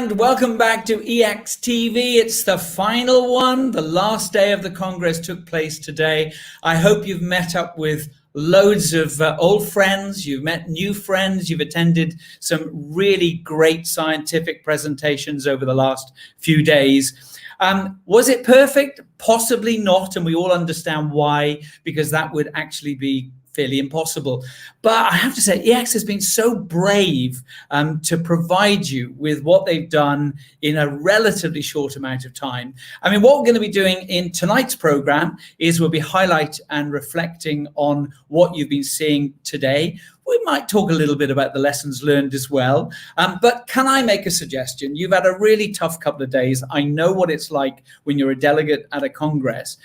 and welcome back to EACTS TV. It's the final one. The last day of the Congress took place today. I hope you've met up with loads of old friends, you've met new friends, you've attended some really great scientific presentations over the last few days. Was it perfect? Possibly not, and we all understand why, because that would actually be fairly impossible. But I have to say, EACTS has been so brave to provide you with what they've done in a relatively short amount of time. I mean, what we're going to be doing in tonight's program is we'll be highlighting and reflecting on what you've been seeing today. We might talk a little bit about the lessons learned as well. But can I make a suggestion? You've had a really tough couple of days. I know what it's like when you're a delegate at a Congress.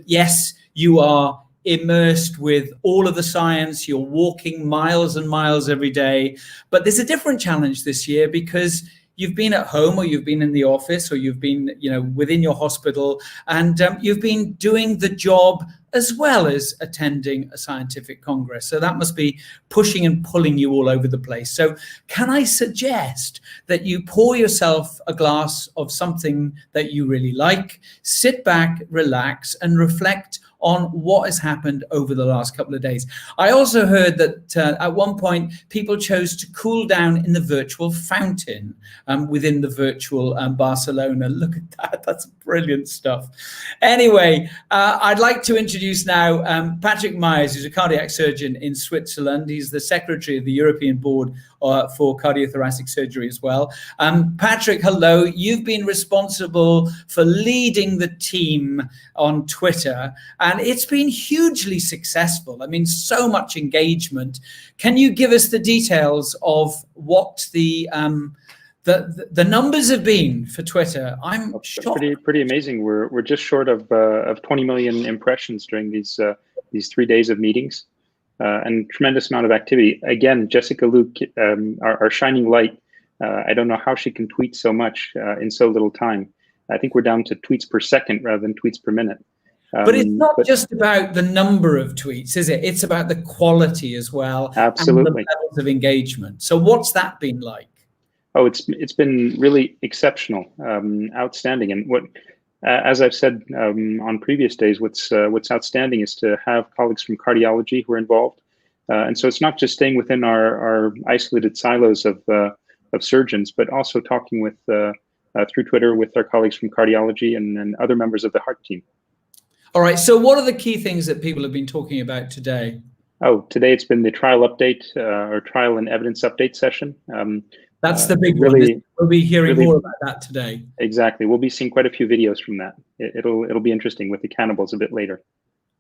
Yes, you are immersed with all of the science, you're walking miles and miles every day, but there's a different challenge this year because you've been at home, or you've been in the office, or you've been, within your hospital, and you've been doing the job as well as attending a scientific congress. So that must be pushing and pulling you all over the place. So can I suggest that you pour yourself a glass of something that you really like, sit back, relax, and reflect on what has happened over the last couple of days. I also heard that at one point, people chose to cool down in the virtual fountain within the virtual Barcelona. Look at that, that's brilliant stuff. Anyway, I'd like to introduce now Patrick Myers, who's a cardiac surgeon in Switzerland. He's the secretary of the European Board for cardiothoracic surgery as well. Patrick, hello. You've been responsible for leading the team on Twitter, and it's been hugely successful. I mean, so much engagement. Can you give us the details of what the numbers have been for Twitter? I'm shocked. Pretty amazing. We're just short of 20 million impressions during these 3 days of meetings, and tremendous amount of activity. Again, Jessica Luke, our shining light. I don't know how she can tweet so much in so little time. I think we're down to tweets per second rather than tweets per minute. But it's not just about the number of tweets, is it? It's about the quality as well. Absolutely. And the levels of engagement. So what's that been like? Oh, it's been really exceptional, outstanding. And what, as I've said on previous days, what's outstanding is to have colleagues from cardiology who are involved. And so it's not just staying within our isolated silos of surgeons, but also talking with through Twitter with our colleagues from cardiology and other members of the heart team. All right. So what are the key things that people have been talking about today? Oh, today it's been the trial update or trial and evidence update session. That's the big one. We'll be hearing more about that today. Exactly. We'll be seeing quite a few videos from that. It'll be interesting with the cannibals a bit later.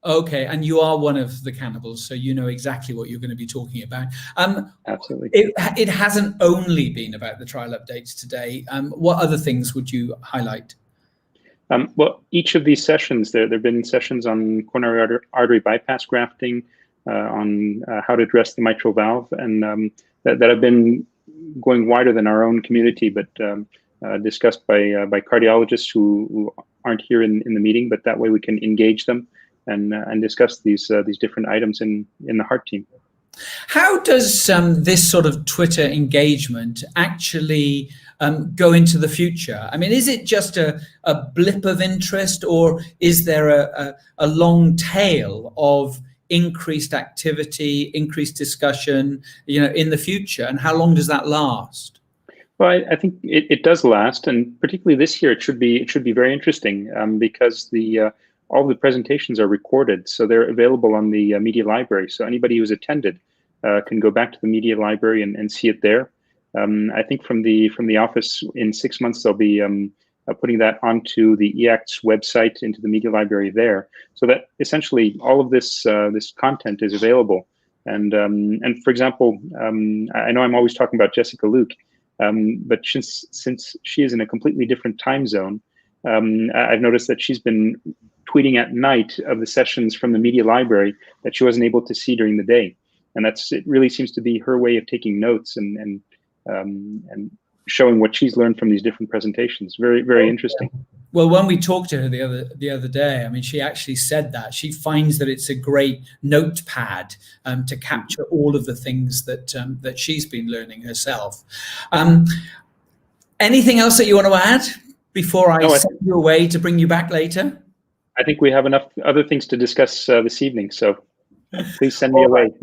Okay, and you are one of the cannibals, so you know exactly what you're going to be talking about. Absolutely. It hasn't only been about the trial updates today. What other things would you highlight? Well, each of these sessions, there have been sessions on coronary artery bypass grafting, on how to address the mitral valve, and that have been going wider than our own community, but discussed by cardiologists who aren't here in the meeting. But that way we can engage them and discuss these different items in the heart team. How does this sort of Twitter engagement actually go into the future? I mean, is it just a blip of interest, or is there a long tail of increased activity, increased discussion, in the future? And how long does that last? Well, I think it does last, and particularly this year, it should be very interesting because all the presentations are recorded, so they're available on the media library. So anybody who's attended can go back to the media library and see it there. I think from the office in 6 months they'll be putting that onto the EACTS website, into the media library there, so that essentially all of this content is available. And for example, I know I'm always talking about Jessica Luke, but since she is in a completely different time zone, I've noticed that she's been tweeting at night of the sessions from the media library that she wasn't able to see during the day, and it really seems to be her way of taking notes and showing what she's learned from these different presentations. Very, very interesting. Well, when we talked to her the other day, I mean, she actually said that she finds that it's a great notepad to capture all of the things that she's been learning herself. Anything else that you want to add before I No, send you away to bring you back later? I think we have enough other things to discuss this evening, so please send me All away. right.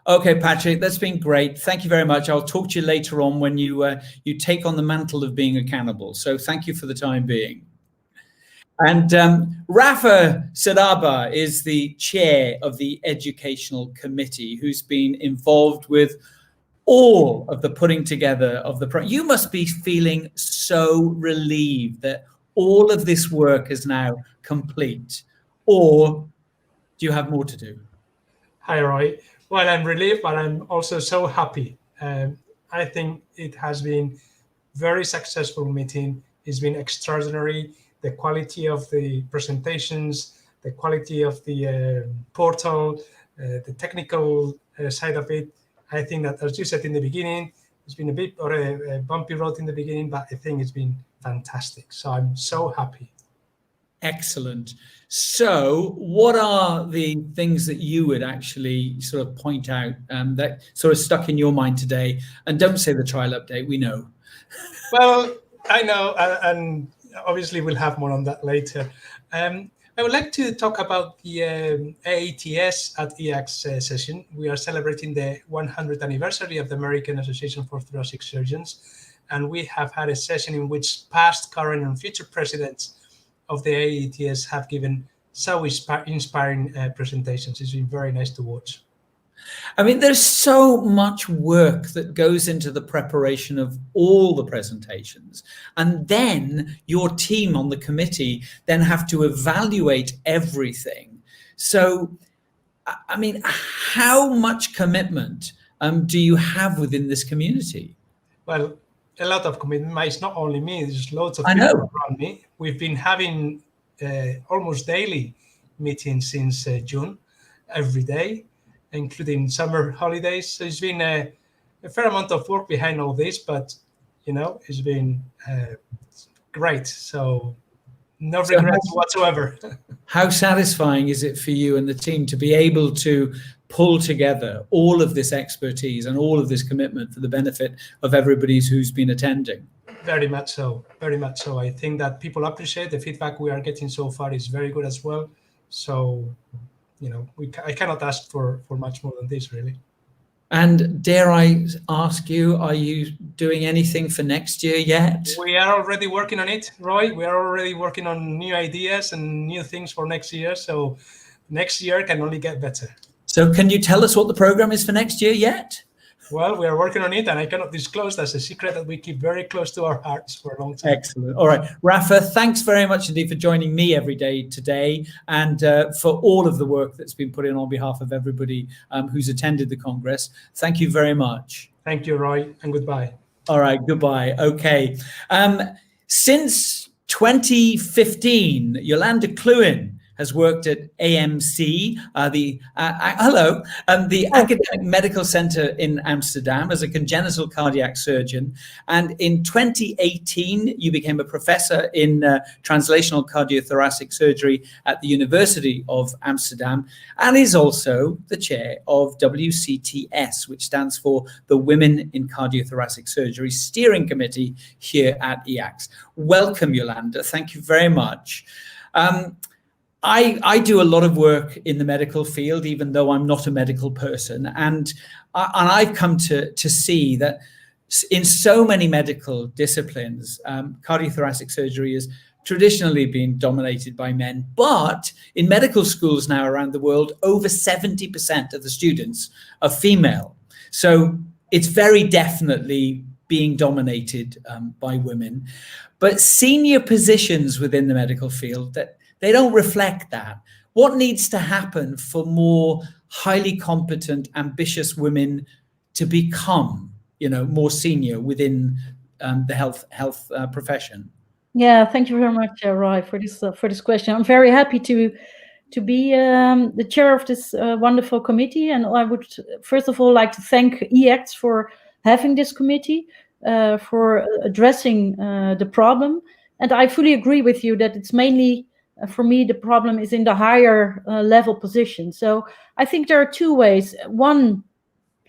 Okay, Patrick, that's been great. Thank you very much. I'll talk to you later on when you take on the mantle of being accountable. So thank you for the time being. And Rafa Sadaba is the chair of the Educational Committee, who's been involved with all of the putting together of the you must be feeling so relieved that all of this work is now complete, or do you have more to do? Hi, Roy. Well, I'm relieved, but I'm also so happy. I think it has been very successful meeting. It's been extraordinary. The quality of the presentations, the quality of the portal, the technical side of it. I think that, as you said in the beginning, it's been a bit or a bumpy road in the beginning, but I think it's been fantastic. So I'm so happy. Excellent. So what are the things that you would actually sort of point out that sort of stuck in your mind today? And don't say the trial update, we know. Well, I know, and obviously we'll have more on that later. I would like to talk about the EACTS at EACTS session. We are celebrating the 100th anniversary of the American Association for Thoracic Surgeons, and we have had a session in which past, current, and future presidents of the EACTS have given so inspiring presentations. It's been very nice to watch. I mean, there's so much work that goes into the preparation of all the presentations. And then your team on the committee then have to evaluate everything. So, I mean, how much commitment do you have within this community? Well, a lot of commitment. It's not only me, there's loads of people around me. We've been having almost daily meetings since June, every day, including summer holidays. So it's been a fair amount of work behind all this, but it's been great. So no regrets whatsoever. How satisfying is it for you and the team to be able to pull together all of this expertise and all of this commitment for the benefit of everybody who's been attending? Very much so. Very much so. I think that people appreciate the feedback we are getting so far is very good as well. So, I cannot ask for much more than this, really. And dare I ask you, are you doing anything for next year yet? We are already working on it, Roy. We are already working on new ideas and new things for next year. So next year can only get better. So can you tell us what the program is for next year yet? Well, we are working on it, and I cannot disclose. That's a secret that we keep very close to our hearts for a long time. Excellent. All right. Rafa, thanks very much indeed for joining me every day today, and for all of the work that's been put in on behalf of everybody who's attended the Congress. Thank you very much. Thank you, Roy, and goodbye. All right. Goodbye. Okay. Since 2015, Yolanda Cluin has worked at AMC, the Academic Medical Center in Amsterdam as a congenital cardiac surgeon. And in 2018, you became a professor in translational cardiothoracic surgery at the University of Amsterdam, and is also the chair of WCTS, which stands for the Women in Cardiothoracic Surgery Steering Committee here at EACTS. Welcome, Yolanda. Thank you very much. I do a lot of work in the medical field, even though I'm not a medical person. And I've come to see that in so many medical disciplines, cardiothoracic surgery has traditionally been dominated by men. But in medical schools now around the world, over 70% of the students are female. So it's very definitely being dominated by women. But senior positions within the medical field, that they don't reflect that. What needs to happen for more highly competent, ambitious women to become, more senior within the health profession? Yeah, thank you very much, Roy, for this question. I'm very happy to be the chair of this wonderful committee, and I would first of all like to thank EACTS for having this committee, for addressing the problem. And I fully agree with you that it's mainly. For me, the problem is in the higher level position. So I think there are two ways. One,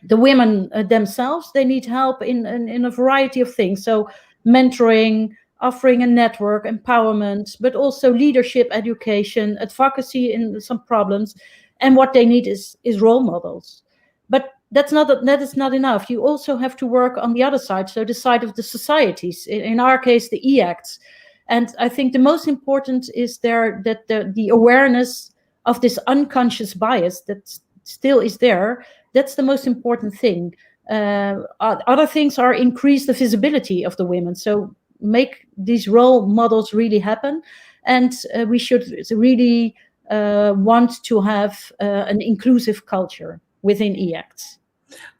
the women themselves, they need help in a variety of things. So mentoring, offering a network, empowerment, but also leadership, education, advocacy in some problems. And what they need is role models. But that is not enough. You also have to work on the other side, so the side of the societies, in our case, the EACTS. And I think the most important is that the awareness of this unconscious bias that still is there. That's the most important thing. Other things are increase the visibility of the women. So make these role models really happen. And we should really want to have an inclusive culture within EACTS.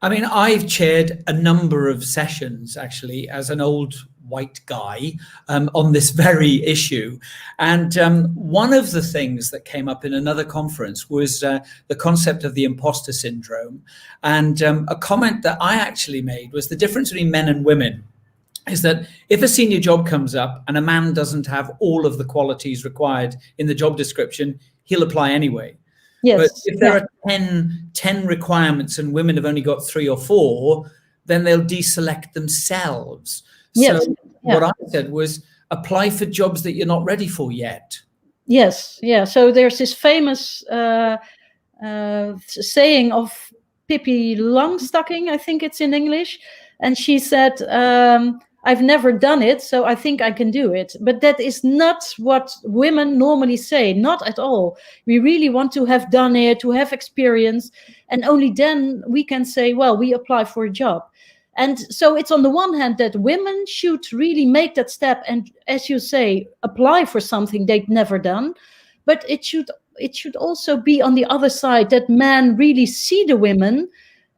I mean, I've chaired a number of sessions, actually, as an old white guy on this very issue. And one of the things that came up in another conference was the concept of the imposter syndrome. And a comment that I actually made was the difference between men and women is that if a senior job comes up and a man doesn't have all of the qualities required in the job description, he'll apply anyway. Yes. But if there are 10 requirements and women have only got 3 or 4, then they'll deselect themselves. Yes. So what I said was apply for jobs that you're not ready for yet. Yes. Yeah. So there's this famous saying of Pippi Longstocking, I think it's in English. And she said, I've never done it, so I think I can do it. But that is not what women normally say, not at all. We really want to have done it, to have experience, and only then we can say, well, we apply for a job. And so it's on the one hand that women should really make that step and, as you say, apply for something they've never done. But it should also be on the other side that men really see the women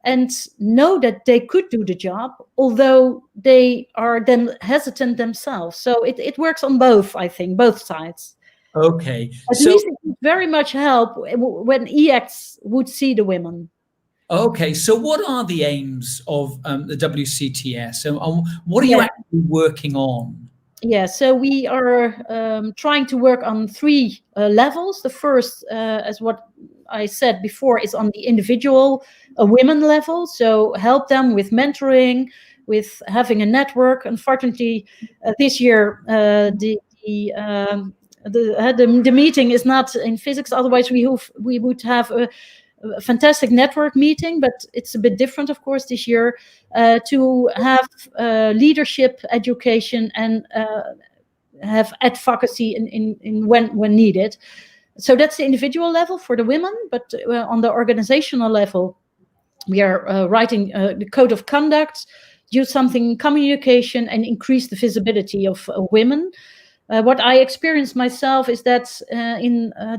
and know that they could do the job, although they are then hesitant themselves. So it works on both, I think, both sides. Okay. At least it would very much help when EACTS would see the women. Okay. So what are the aims of the WCTS? What are you actually working on? Yeah, so we are trying to work on 3 levels. The first, as what I said before, is on the individual women level. So help them with mentoring, with having a network. Unfortunately, this year the meeting is not in physics. Otherwise, we would have a fantastic network meeting, but it's a bit different, of course, this year, to have leadership education and have advocacy in when needed. So that's the individual level for the women, but on the organizational level, we are writing the code of conduct, use something in communication, and increase the visibility of women. What I experienced myself is that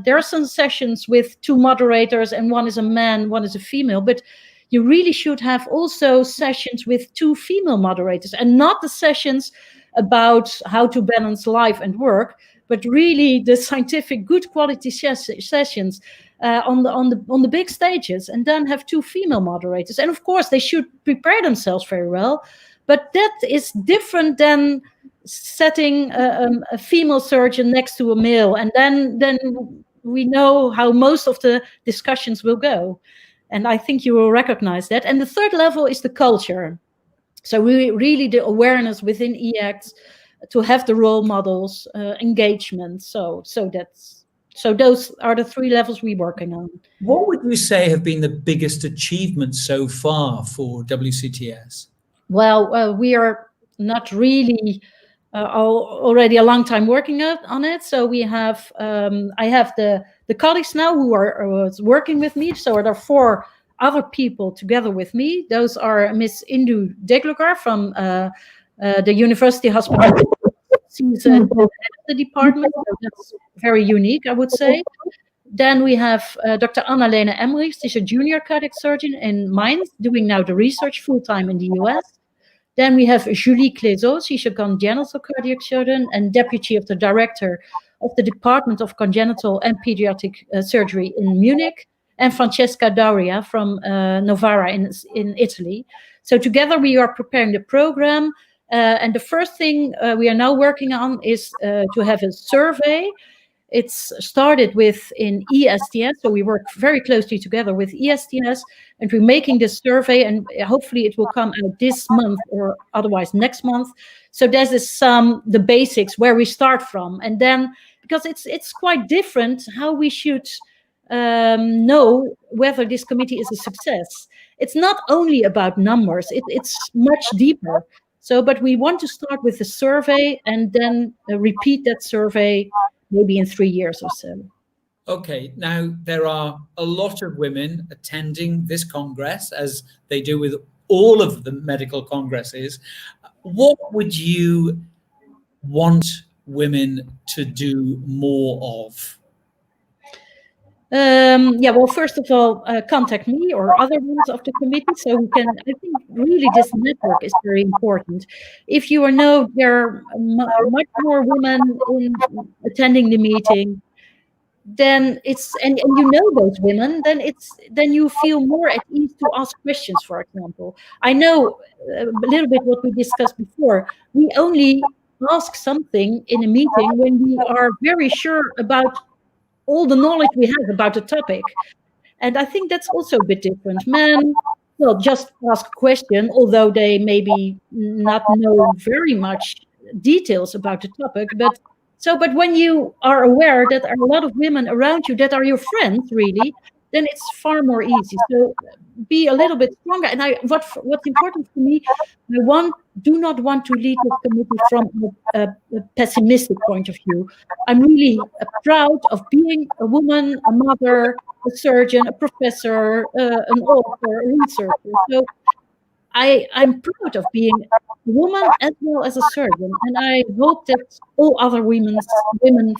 there are some sessions with 2 moderators, and one is a man, one is a female, but you really should have also sessions with 2 female moderators, and not the sessions about how to balance life and work, but really the scientific good quality sessions on the big stages, and then have 2 female moderators. And of course, they should prepare themselves very well, but that is different than setting a female surgeon next to a male, and then we know how most of the discussions will go. And I think you will recognize that. And the third level is the culture. So really the awareness within EACTS to have the role models, engagement. So those are the 3 levels we're working on. What would you say have been the biggest achievements so far for WCTS? Well, we are not really already a long time working on it. So we have, I have the colleagues now who are working with me. So there are 4 other people together with me. Those are Miss Indu Deglugar from the University Hospital. She's the head of the department. So that's very unique, I would say. Then we have Dr. Anna-Lena Emmerichs. She's a junior cardiac surgeon in Mainz, doing now the research full-time in the US. Then we have Julie Clézot. She's a congenital cardiac surgeon and deputy of the director of the Department of Congenital and Pediatric Surgery in Munich. And Francesca Dauria from Novara in Italy. So together we are preparing the program. And the first thing we are now working on is to have a survey It's started with in EACTS, so we work very closely together with EACTS, and we're making this survey, and hopefully it will come out this month or otherwise next month. So there's this the basics where we start from, and then because it's quite different how we should know whether this committee is a success. It's not only about numbers; it's much deeper. So, but we want to start with the survey and then repeat that survey maybe in 3 years or so. Okay, now there are a lot of women attending this Congress, as they do with all of the medical congresses. What would you want women to do more of? Yeah, well, first of all, contact me or other members of the committee, so we can. I think really this network is very important. If you know there are much more women attending the meeting, then it's and you know those women, then you feel more at ease to ask questions. For example, I know a little bit what we discussed before. We only ask something in a meeting when we are very sure about all the knowledge we have about the topic. And I think that's also a bit different. Men, well, just ask a question, although they maybe not know very much details about the topic. But when you are aware that there are a lot of women around you that are your friends, really, then it's far more easy. So be a little bit stronger. And what's important for me, I do not want to lead this committee from a pessimistic point of view. I'm really proud of being a woman, a mother, a surgeon, a professor, an author, a researcher. So I'm proud of being a woman as well as a surgeon, and I hope that all other women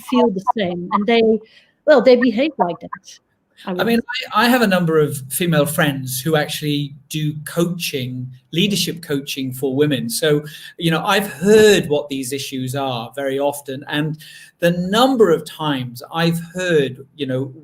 feel the same, and they behave like that. I mean, I have a number of female friends who actually do coaching, leadership coaching for women. So, I've heard what these issues are very often. And the number of times I've heard,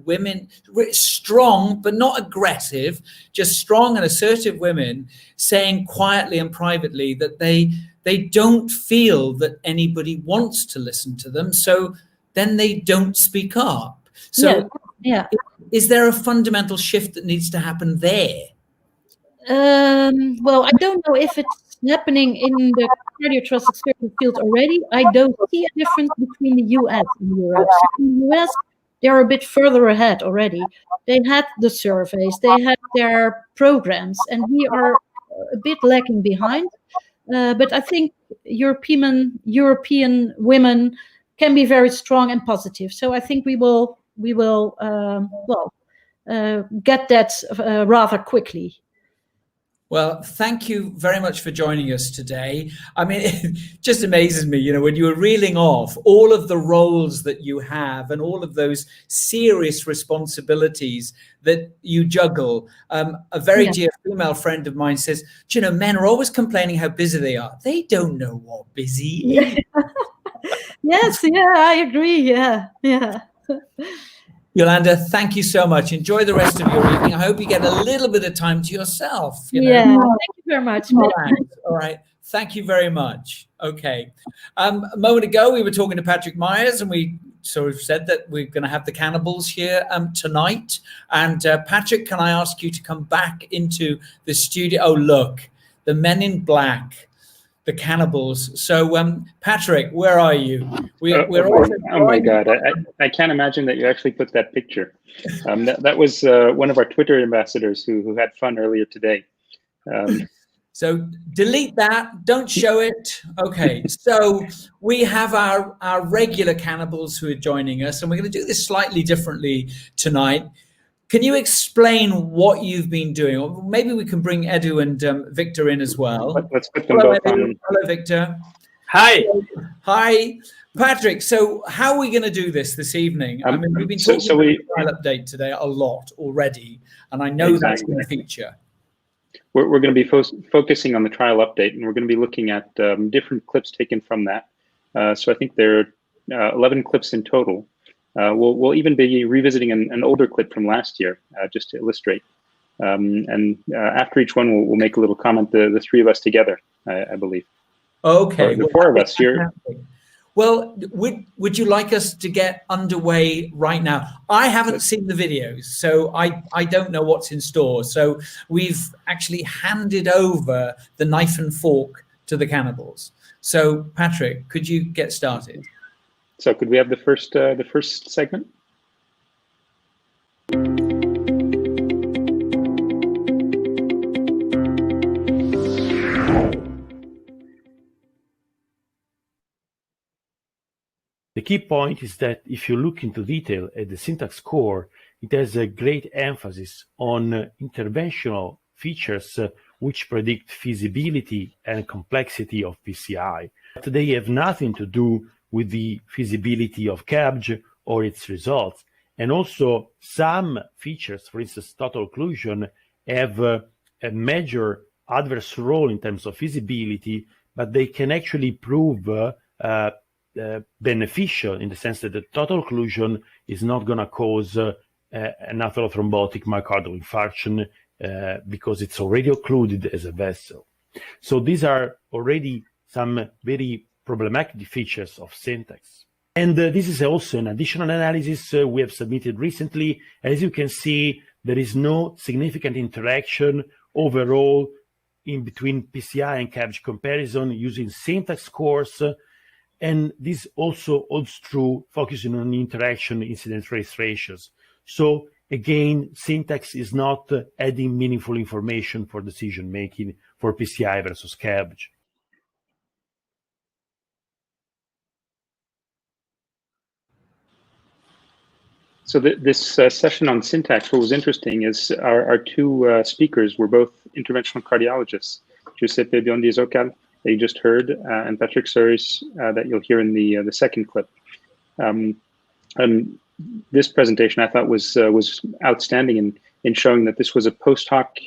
women, strong, but not aggressive, just strong and assertive women saying quietly and privately that they don't feel that anybody wants to listen to them. So then they don't speak up. So yeah. Is there a fundamental shift that needs to happen there? Well, I don't know if it's happening in the cardiothoracic surgery field already. I don't see a difference between the US and Europe. So in the US, they're a bit further ahead already. They had the surveys, they had their programs, and we are a bit lagging behind. But I think European women can be very strong and positive. So I think we will get that rather quickly. Well, thank you very much for joining us today. I mean, it just amazes me, when you were reeling off all of the roles that you have and all of those serious responsibilities that you juggle. A very dear female friend of mine says, men are always complaining how busy they are. They don't know what busy is. Yes, I agree. Yeah. Yolanda, thank you so much. Enjoy the rest of your evening. I hope you get a little bit of time to yourself. Yeah, thank you very much. All right. Thank you very much. Okay. A moment ago, we were talking to Patrick Myers, and we sort of said that we're going to have the cannibals here tonight. And Patrick, can I ask you to come back into the studio? Oh, look, the men in black. The cannibals. So, Patrick, where are you? Oh my God! I can't imagine that you actually put that picture. That was one of our Twitter ambassadors who had fun earlier today. So delete that. Don't show it. Okay. So we have our regular cannibals who are joining us, and we're going to do this slightly differently tonight. Can you explain what you've been doing? Or maybe we can bring Edu and Victor in as well. Let's put them both on. Hello, Victor. Hi. Hi, Patrick. So how are we going to do this evening? I mean, we've been talking about the trial update today a lot already, and I know that's going to feature. We're going to be focusing on the trial update, and we're going to be looking at different clips taken from that. So I think there are 11 clips in total. We'll even be revisiting an older clip from last year, just to illustrate. And after each one, we'll make a little comment, the three of us together, I believe. Okay. The four of us here. Well, would you like us to get underway right now? I haven't seen the videos, so I don't know what's in store. So we've actually handed over the knife and fork to the cannibals. So Patrick, could you get started? So could we have the first segment? The key point is that if you look into detail at the syntax score, it has a great emphasis on interventional features which predict feasibility and complexity of PCI. But they have nothing to do with the feasibility of CABG or its results. And also some features, for instance, total occlusion, have a major adverse role in terms of feasibility, but they can actually prove beneficial in the sense that the total occlusion is not going to cause an atherothrombotic myocardial infarction because it's already occluded as a vessel. So these are already some very problematic features of syntax. And this is also an additional analysis we have submitted recently. As you can see, there is no significant interaction overall in between PCI and CABG comparison using syntax scores. And this also holds true focusing on interaction incidence race ratios. So again, syntax is not adding meaningful information for decision making for PCI versus CABG. So this session on syntax, what was interesting is our two speakers were both interventional cardiologists, Giuseppe Biondi-Zocal, that you just heard, and Patrick Suris, that you'll hear in the second clip. And this presentation I thought was outstanding in showing that this was a post hoc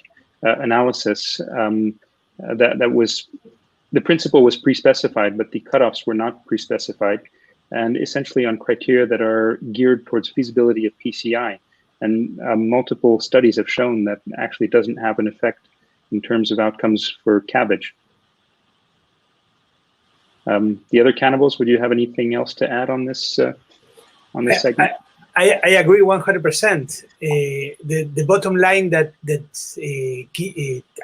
analysis that was, the principle was pre-specified, but the cutoffs were not pre-specified, and essentially on criteria that are geared towards feasibility of PCI. And multiple studies have shown that actually it doesn't have an effect in terms of outcomes for CABG. The other cannibals, would you have anything else to add on this segment? I agree 100%. The bottom line that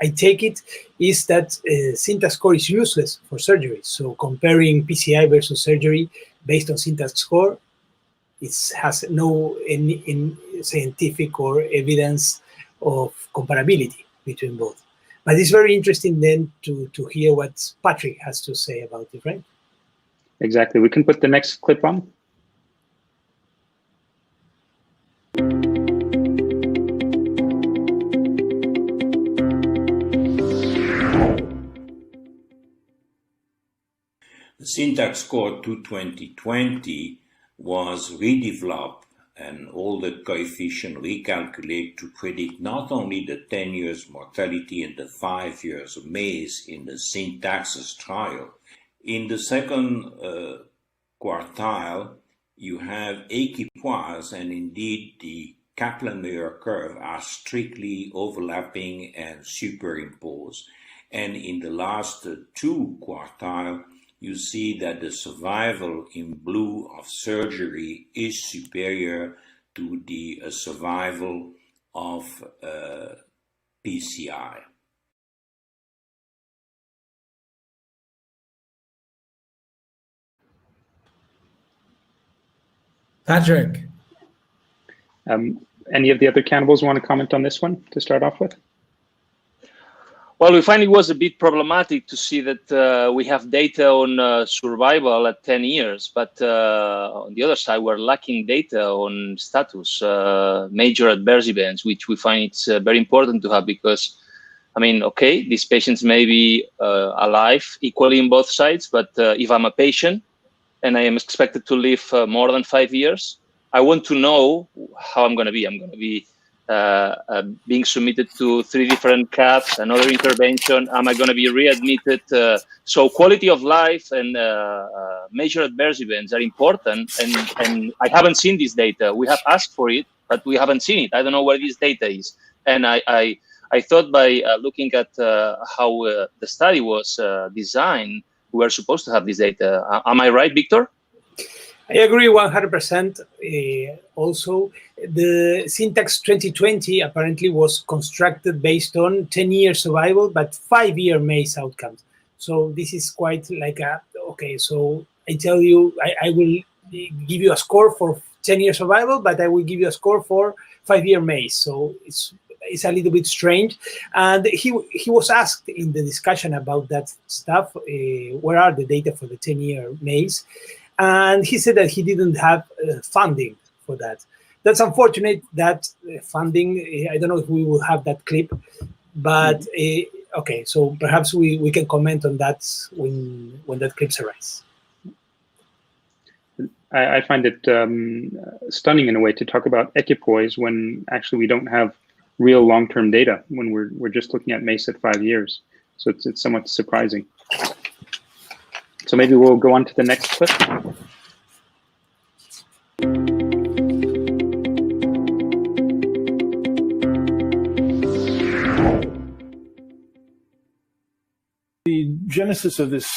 I take it is that syntax score is useless for surgery. So comparing PCI versus surgery based on syntax score, it has no any scientific or evidence of comparability between both. But it's very interesting then to hear what Patrick has to say about it, right? Exactly. We can put the next clip on. The syntax score to 2020 was redeveloped and all the coefficient recalculated to predict not only the 10 years mortality and the 5 years MACE in the syntaxis trial. In the second quartile, you have equipoise, and indeed the Kaplan-Meier curve are strictly overlapping and superimposed. And in the last two quartiles, you see that the survival in blue of surgery is superior to the survival of PCI. Patrick. Any of the other cannibals want to comment on this one to start off with? Well, we find it was a bit problematic to see that we have data on survival at 10 years, but on the other side, we're lacking data on status, major adverse events, which we find it's very important to have because, I mean, okay, these patients may be alive equally in both sides, but if I'm a patient and I am expected to live more than 5 years, I want to know how I'm going to be. I'm going to be being submitted to 3 different CAPs, another intervention. Am I going to be readmitted? So quality of life and major adverse events are important. And I haven't seen this data. We have asked for it, but we haven't seen it. I don't know where this data is. And I thought by looking at how the study was designed, we were supposed to have this data. Am I right, Victor? I agree 100%. Also, the Syntax 2020 apparently was constructed based on 10-year survival, but 5-year MACE outcomes. So this is quite like okay, so I tell you, I will give you a score for 10-year survival, but I will give you a score for 5-year MACE. So it's a little bit strange. And he was asked in the discussion about that stuff, where are the data for the 10-year MACE? And he said that he didn't have funding for that. That's unfortunate, that funding. I don't know if we will have that clip, but okay, so perhaps we can comment on that when that clip arrives. I find it stunning in a way to talk about equipoise when actually we don't have real long-term data, when we're just looking at MACE at 5 years. So it's somewhat surprising. So maybe we'll go on to the next clip. The genesis of this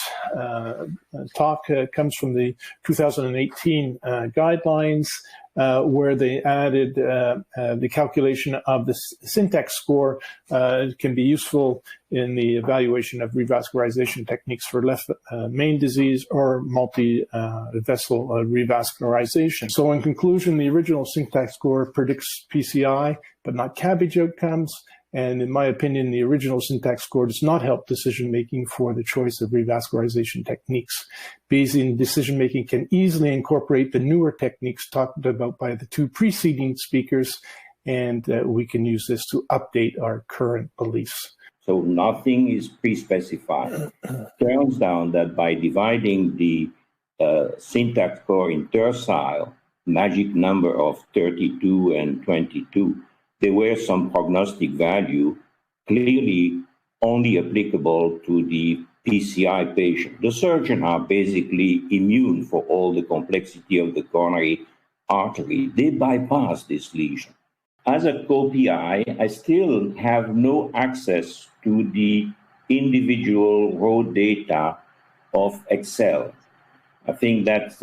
talk comes from the 2018 guidelines, where they added the calculation of the syntax score can be useful in the evaluation of revascularization techniques for left main disease or multi-vessel revascularization. So in conclusion, the original syntax score predicts PCI, but not CABG outcomes. And in my opinion, the original syntax score does not help decision-making for the choice of revascularization techniques. Bayesian decision-making can easily incorporate the newer techniques talked about by the two preceding speakers, and we can use this to update our current beliefs. So nothing is pre-specified. Turns down that by dividing the syntax score in tercile, magic number of 32 and 22, there were some prognostic value clearly only applicable to the PCI patient. The surgeons are basically immune for all the complexity of the coronary artery. They bypass this lesion. As a co-PI, I still have no access to the individual raw data of Excel. I think that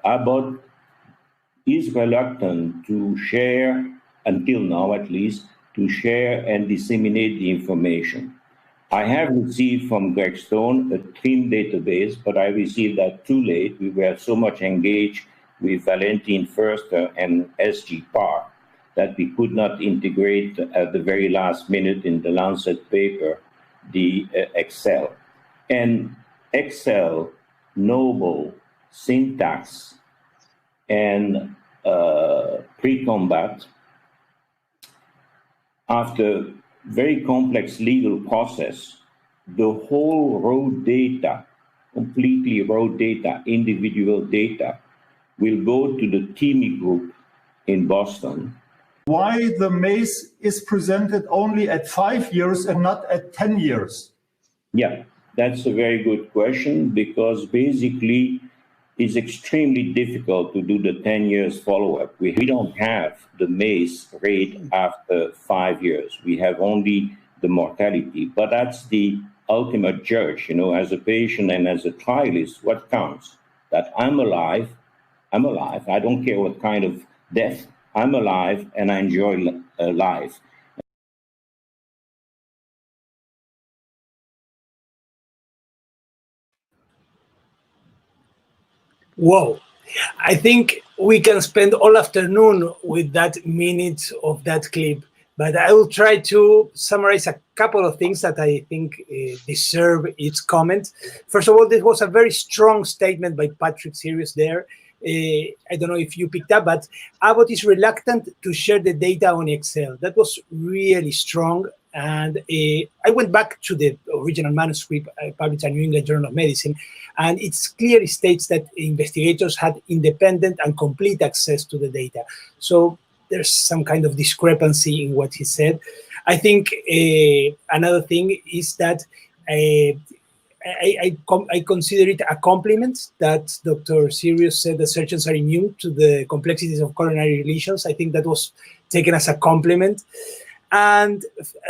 Abbott is reluctant to share, until now at least, to share and disseminate the information. I have received from Greg Stone a TRIM database, but I received that too late. We were so much engaged with Valentin Förster and SG Park that we could not integrate at the very last minute in the Lancet paper the Excel. And Excel, Noble, Syntax, and pre-combat, after very complex legal process, the whole raw data, completely raw data, individual data, will go to the TIMI group in Boston. Why the MACE is presented only at 5 years and not at 10 years? Yeah, that's a very good question, because basically it's extremely difficult to do the 10 years follow-up. We don't have the MACE rate after 5 years. We have only the mortality, but that's the ultimate judge, you know, as a patient and as a trialist, what counts? That I'm alive, I don't care what kind of death, I'm alive and I enjoy life. Whoa. I think we can spend all afternoon with that minute of that clip, but I will try to summarize a couple of things that I think deserve its comment. First of all, this was a very strong statement by Patrick Sirius there. I don't know if you picked up, but Abbott is reluctant to share the data on Excel. That was really strong. And I went back to the original manuscript published in New England Journal of Medicine, and it clearly states that investigators had independent and complete access to the data. So there's some kind of discrepancy in what he said. I think another thing is that I consider it a compliment that Dr. Sirius said the surgeons are immune to the complexities of coronary lesions. I think that was taken as a compliment. And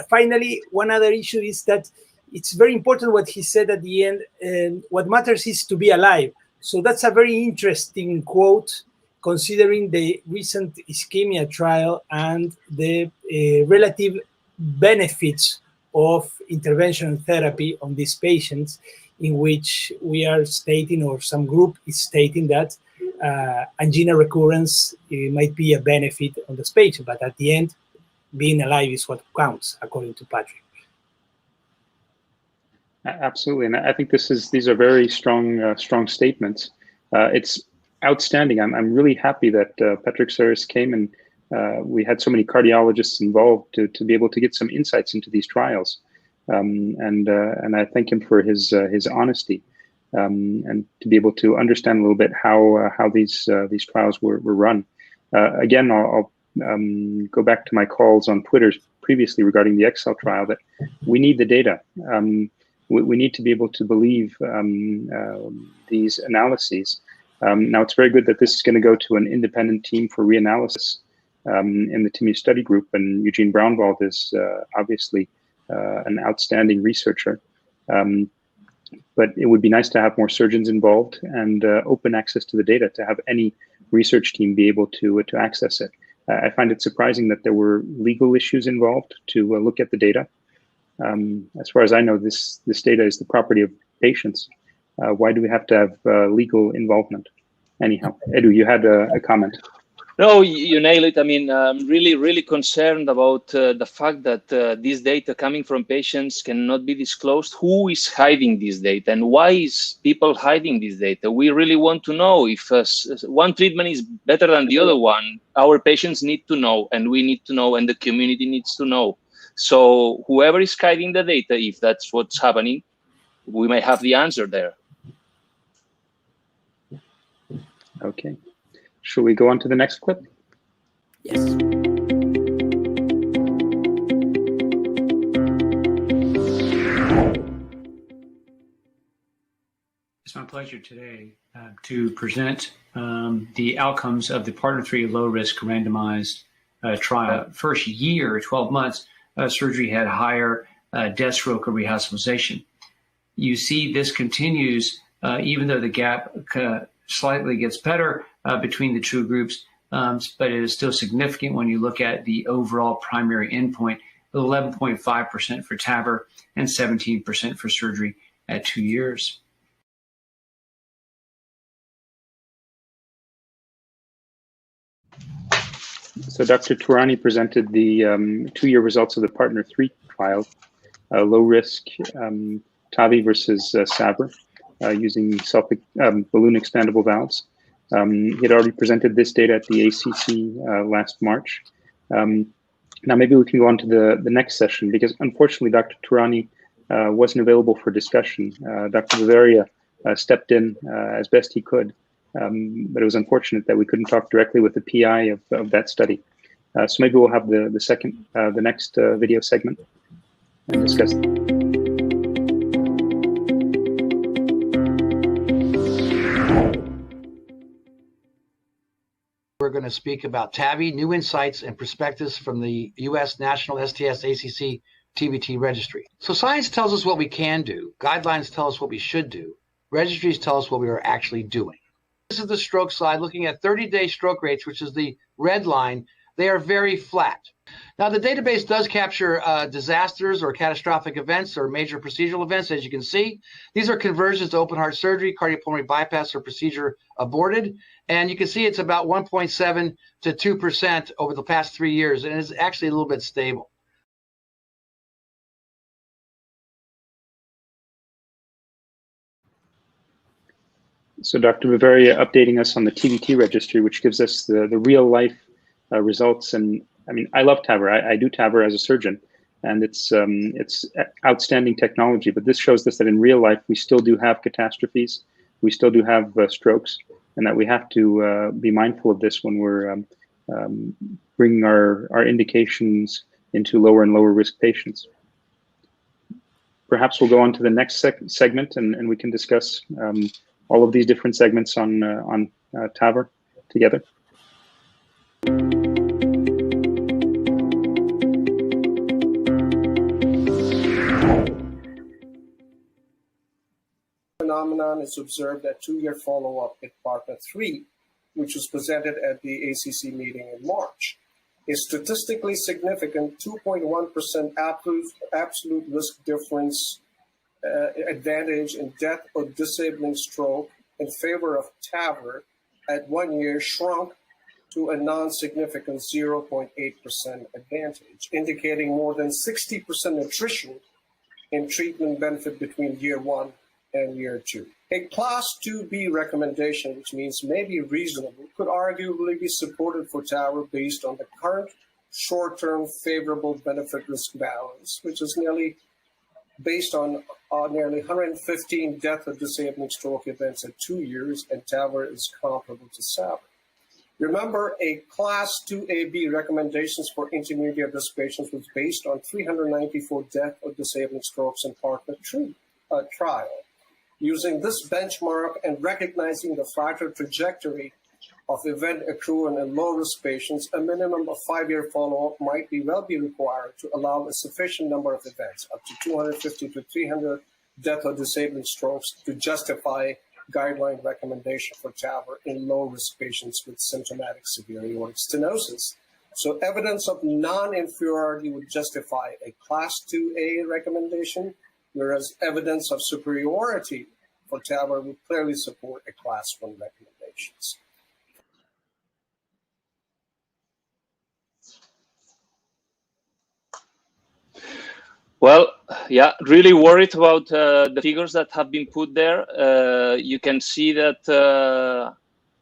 finally, one other issue is that it's very important what he said at the end. What matters is to be alive. So that's a very interesting quote, considering the recent ischemia trial and the relative benefits of intervention therapy on these patients, in which we are stating, or some group is stating, that angina recurrence might be a benefit on this patient, but at the end, being alive is what counts, according to Patrick. Absolutely, and I think these are very strong statements. It's outstanding. I'm really happy that Patrick Serres came, and we had so many cardiologists involved to be able to get some insights into these trials, and I thank him for his honesty, and to be able to understand a little bit how these trials were run. Again, I'll go back to my calls on Twitter previously regarding the Excel trial, that we need the data. We need to be able to believe these analyses. Now, it's very good that this is going to go to an independent team for reanalysis in the TIMI study group, and Eugene Braunwald is obviously an outstanding researcher. But it would be nice to have more surgeons involved and open access to the data, to have any research team be able to access it. I find it surprising that there were legal issues involved to look at the data. As far as I know, this data is the property of patients. Why do we have to have legal involvement? Anyhow, Edu, you had a comment. No, you nail it. I mean, I'm really concerned about the fact that this data coming from patients cannot be disclosed. Who is hiding this data, and why is people hiding this data? We really want to know. If one treatment is better than the other one, our patients need to know, and we need to know, and the community needs to know. So whoever is hiding the data, if that's what's happening, we may have the answer there. Okay. Shall we go on to the next clip? Yes. It's my pleasure today to present the outcomes of the Partner 3 low-risk randomized trial. First year, 12 months, surgery had higher death, stroke, or rehospitalization. You see this continues even though the gap slightly gets better between the two groups, but it is still significant when you look at the overall primary endpoint, 11.5% for TAVR and 17% for surgery at 2 years. So Dr. Tourani presented the 2-year results of the Partner 3 trial, low risk TAVI versus SAVR, using balloon expandable valves. He had already presented this data at the ACC last March. Now maybe we can go on to the next session, because unfortunately Dr. Tourani wasn't available for discussion. Dr. Bavaria stepped in as best he could, but it was unfortunate that we couldn't talk directly with the PI of that study. So maybe we'll have the next video segment and discuss. We're going to speak about TAVI, new insights and perspectives from the U.S. National STS ACC TVT Registry. So science tells us what we can do. Guidelines tell us what we should do. Registries tell us what we are actually doing. This is the stroke slide looking at 30-day stroke rates, which is the red line. They are very flat. Now, the database does capture disasters or catastrophic events or major procedural events, as you can see. These are conversions to open heart surgery, cardiopulmonary bypass, or procedure aborted. And you can see it's about 1.7 to 2% over the past 3 years, and it's actually a little bit stable. So Dr. Bavaria updating us on the TVT registry, which gives us the real life results. And I mean, I love TAVR. I do TAVR as a surgeon, and it's outstanding technology. But this shows us that in real life, we still do have catastrophes. We still do have strokes, and that we have to be mindful of this when we're bringing our indications into lower and lower risk patients. Perhaps we'll go on to the next segment, and we can discuss all of these different segments on TAVR together. phenomenon is observed at 2-year follow-up in partner 3, which was presented at the ACC meeting in March. A statistically significant 2.1% absolute risk difference advantage in death or disabling stroke in favor of TAVR at 1 year shrunk to a non-significant 0.8% advantage, indicating more than 60% attrition in treatment benefit between year 1 and year 2. A Class 2B recommendation, which means may be reasonable, could arguably be supported for TAVR based on the current short-term favorable benefit-risk balance, which is nearly based on nearly 115 death or disabling stroke events at 2 years, and TAVR is comparable to SAVR. Remember, a Class 2AB recommendations for intermediate risk patients was based on 394 death or disabling strokes in partner trial. Using this benchmark and recognizing the fractal trajectory of event accrual in low-risk patients, a minimum of 5-year follow-up might well be required to allow a sufficient number of events, up to 250 to 300 death or disabling strokes, to justify guideline recommendation for TAVR in low-risk patients with symptomatic severe aortic stenosis. So evidence of non-inferiority would justify a Class 2A recommendation, whereas evidence of superiority for TAVR would clearly support a Class 1 recommendations. Well, yeah, really worried about the figures that have been put there. You can see that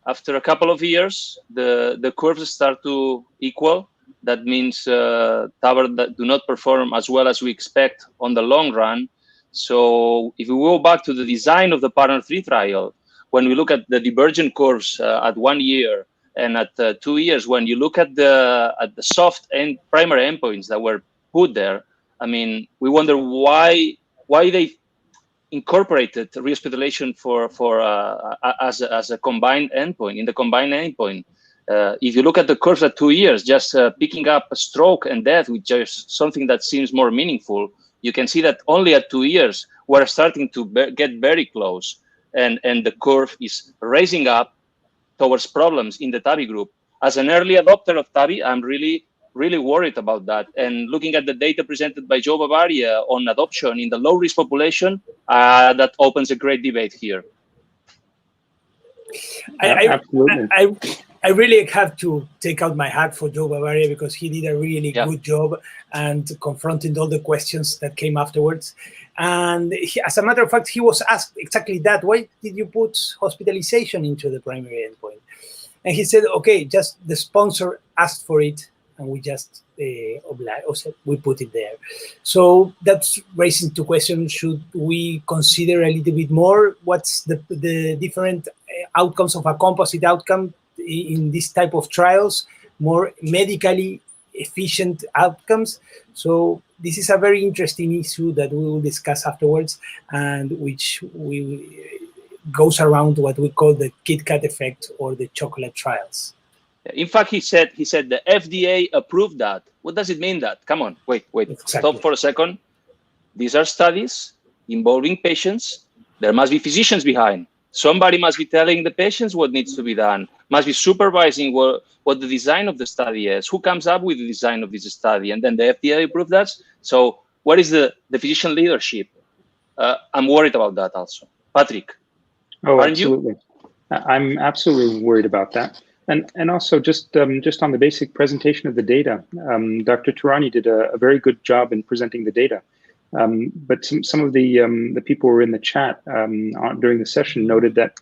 after a couple of years, the curves start to equal. That means TAVR that do not perform as well as we expect on the long run. So if we go back to the design of the partner 3 trial, when we look at the divergent curves at 1 year and at 2 years, when you look at the soft and primary endpoints that were put there, I mean, we wonder why they incorporated rehospitalization as a combined endpoint. In the combined endpoint, if you look at the curves at 2 years, just picking up a stroke and death, which is something that seems more meaningful, you can see that only at 2 years we're starting to get very close, and the curve is raising up towards problems in the TAVI group. As an early adopter of TAVI, I'm really worried about that. And looking at the data presented by Joe Bavaria on adoption in the low-risk population, that opens a great debate here. I really have to take out my hat for Joe Bavaria, because he did a really good job and confronting all the questions that came afterwards. And as a matter of fact, he was asked exactly that. Why did you put hospitalization into the primary endpoint? And he said, okay, just the sponsor asked for it, and we just we put it there. So that's raising two questions. Should we consider a little bit more what's the different outcomes of a composite outcome in this type of trials, more medically efficient outcomes? So this is a very interesting issue that we will discuss afterwards, and which goes around what we call the Kit Kat effect or the chocolate trials. In fact, he said the FDA approved that. What does it mean that? Come on, wait, exactly. Stop for a second. These are studies involving patients. There must be physicians behind. Somebody must be telling the patients what needs to be done, must be supervising what the design of the study is, who comes up with the design of this study, and then the FDA approved that. So what is the physician leadership? I'm worried about that also. Patrick? Oh, absolutely. I'm absolutely worried about that. And also just on the basic presentation of the data, Dr. Turani did a very good job in presenting the data. But some of the people who were in the chat during the session noted that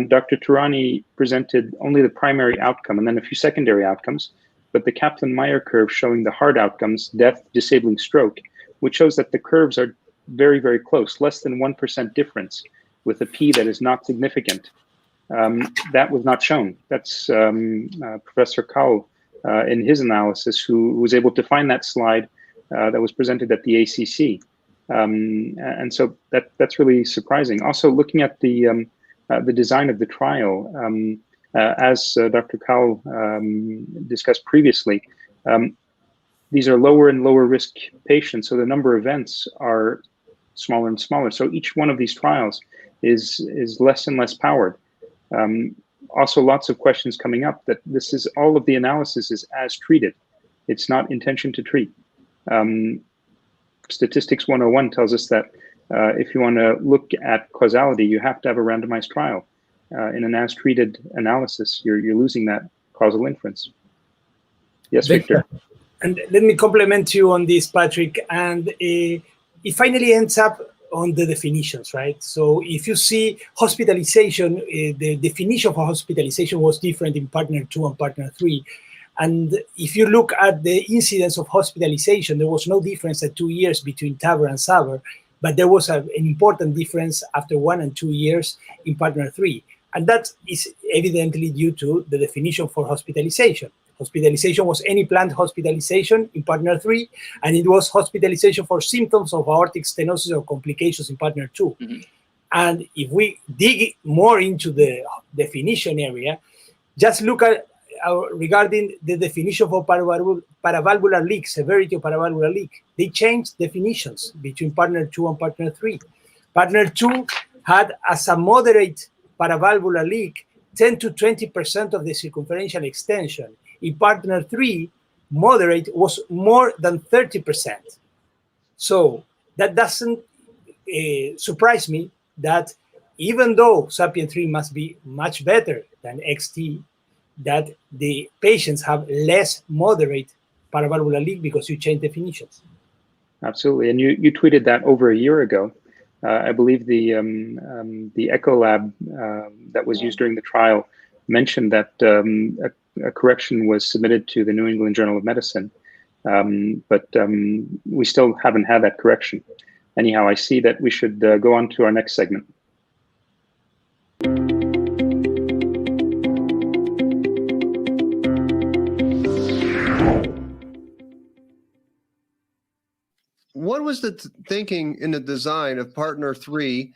Dr. Turani presented only the primary outcome and then a few secondary outcomes, but the Kaplan-Meier curve showing the hard outcomes, death, disabling stroke, which shows that the curves are very, very close, less than 1% difference with a P that is not significant. That was not shown. That's Professor Kaul in his analysis who was able to find that slide that was presented at the ACC. And so that's really surprising. Also, looking at the design of the trial, as Dr. Kaul discussed previously, these are lower and lower risk patients, so the number of events are smaller and smaller. So each one of these trials is less and less powered. Also, lots of questions coming up that this is all of the analysis is as treated. It's not intention to treat. Statistics 101 tells us that if you want to look at causality, you have to have a randomized trial. In an as treated analysis, you're losing that causal inference. Yes, Victor. And let me compliment you on this, Patrick. And it finally ends up on the definitions, right? So if you see hospitalization, the definition for hospitalization was different in partner 2 and partner 3. And if you look at the incidence of hospitalization, there was no difference at 2 years between TAVR and SAVR, but there was an important difference after 1 and 2 years in partner 3. And that is evidently due to the definition for hospitalization. Hospitalization was any planned hospitalization in partner 3, and it was hospitalization for symptoms of aortic stenosis or complications in partner 2. Mm-hmm. And if we dig more into the definition area, just look at regarding the definition for paravalvular leak, severity of paravalvular leak. They changed definitions between partner 2 and partner 3. Partner 2 had as a moderate paravalvular leak 10 to 20% of the circumferential extension. In partner 3, moderate was more than 30%. So that doesn't surprise me that even though SAPIEN 3 must be much better than XT, that the patients have less moderate paravalvular leak because you change definitions. Absolutely, and you tweeted that over a year ago. I believe the Echo Lab that was used during the trial mentioned that a correction was submitted to the New England Journal of Medicine, but we still haven't had that correction. Anyhow, I see that we should go on to our next segment. What was the thinking in the design of partner 3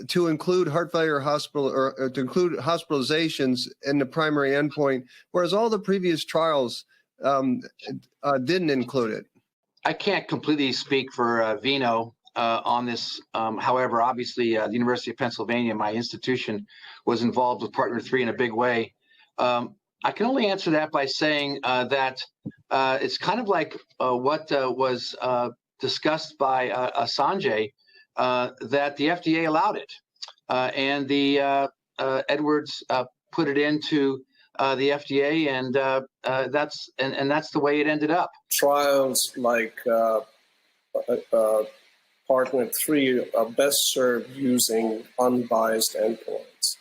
to include heart failure hospital or to include hospitalizations in the primary endpoint, whereas all the previous trials didn't include it? I can't completely speak for Vino on this. However, obviously, the University of Pennsylvania, my institution, was involved with partner 3 in a big way. I can only answer that by saying that it's kind of like what was discussed by Sanjay, that the FDA allowed it, and the Edwards put it into the FDA, and that's the way it ended up. Trials like partner 3 are best served using unbiased endpoints,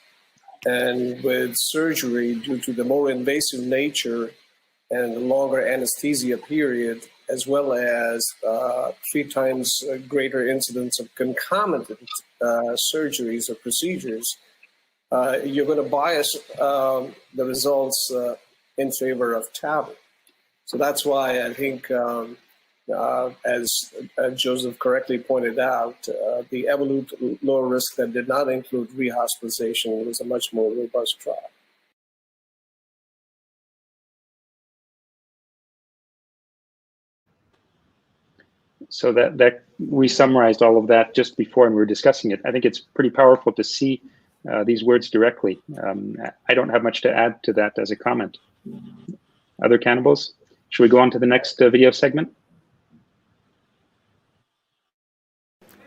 and with surgery, due to the more invasive nature and the longer anesthesia period, as well as 3 times greater incidence of concomitant surgeries or procedures, you're going to bias the results in favor of TAVR. So that's why I think, as Joseph correctly pointed out, the Evolute low risk that did not include rehospitalization was a much more robust trial. So that we summarized all of that just before and we were discussing it. I think it's pretty powerful to see these words directly. I don't have much to add to that as a comment. Other cannibals? Should we go on to the next video segment?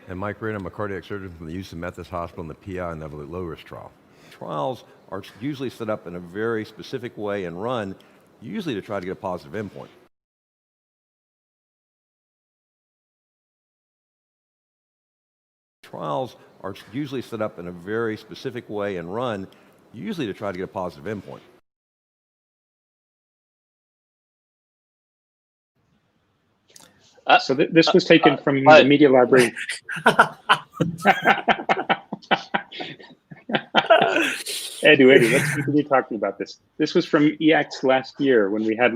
And Mike Reed, I'm a cardiac surgeon from the Houston Methodist Hospital in the PI and Evolute low risk trial. Trials are usually set up in a very specific way and run usually to try to get a positive endpoint. Trials are usually set up in a very specific way and run usually to try to get a positive endpoint. So this was taken from the media library. Edu, let's continue talking about this. This was from EACTS last year when we had